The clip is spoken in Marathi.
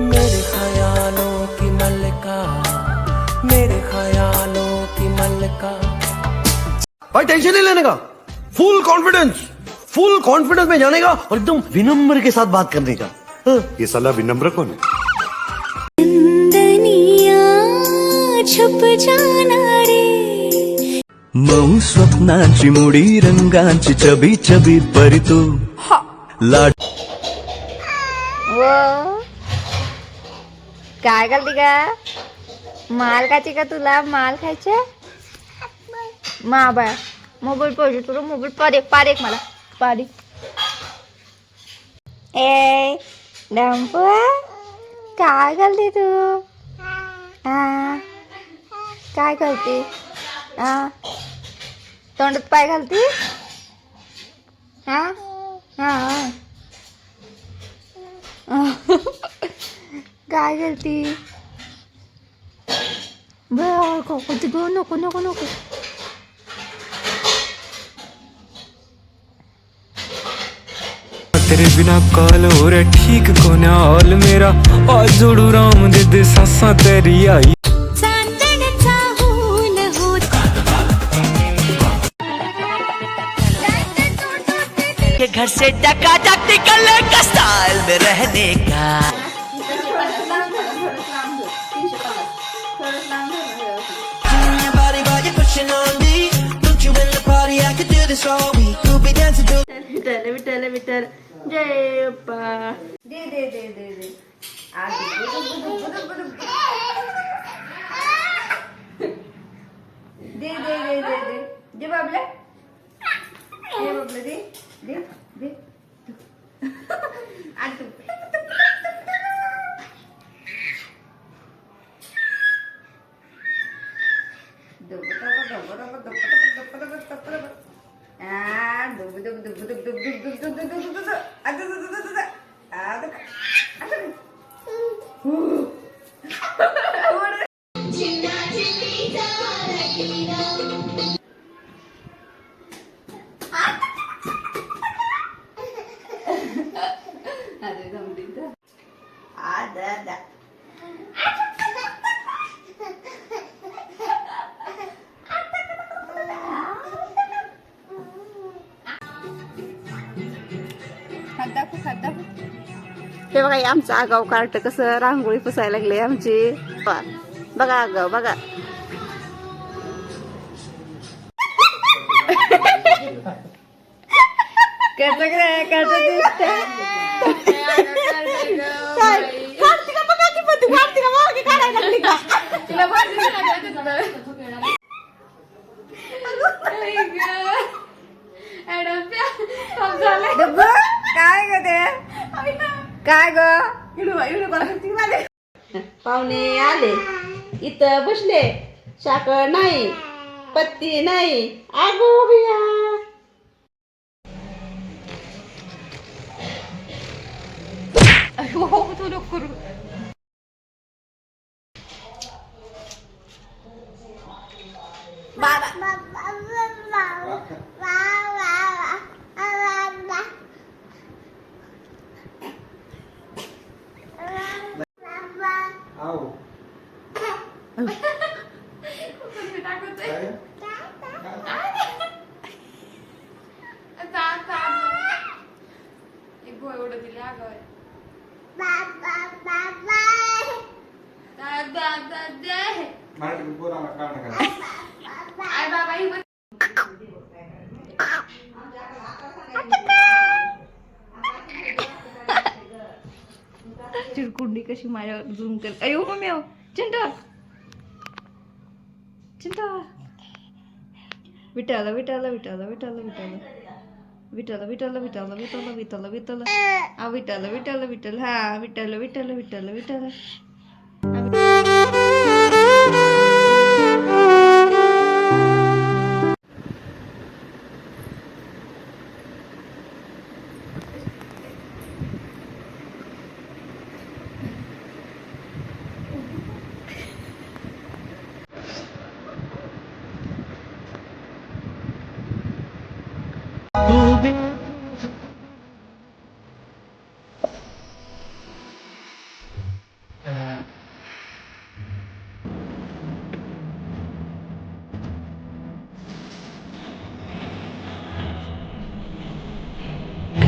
मेरे ख्यालों की मल्लिका, मेरे ख्यालों की मल्लिका। भाई टेंशन नहीं लेने का, फुल कॉन्फिडेंस में जाने का और एकदम विनम्र के साथ बात करने का। हाँ। ये साला विनम्र कौन है? छुप जाना रे मऊ स्वप्नांची मुडी रंगांची चबी चबी परी तू लाड व काय करते का माल खायचे का तुला माल खायचे मा बा मोबाईल पाहिजे तुला मोबाईल पारेक मला पारेक ए डंपू काय करते तू हा काय करते हा तोंडात पाय घालते हा हा काय करते नको नको नको नको तेरे बिना काल हो रहा ठीक कोने हाल मेरा आज जोड़ू राम दे सासा तेरी आई चांदण्याचा हूल होत के घर से टकाटक निकलने का स्टाइल में रहने का विठ्ठल विठ्ठल जय अप्पा दे दे दे दे दे दे दे दे दे दे दे बाबला दे बाबला दे दे दे आणि तू हे बघा आमचं आगाव कार्ट कसं रांगोळी पुसायला लागले आमची बघा आगाव बघा काय ग ते काय ग पाहुणे आले इथं बसले साखर नाही पत्ती नाही आगो बिया तू नको करू चिरकुंडी कशी माझ्यावर झूम कर अयो मम्मी चिंटा चिंटा विठाला विठाला विठाला विठाला विठाला विठाला विठाला विठाला विठाला विठाला विठाला विठाला विठाला विठाला हा विठाला विठाला विठाला विठाला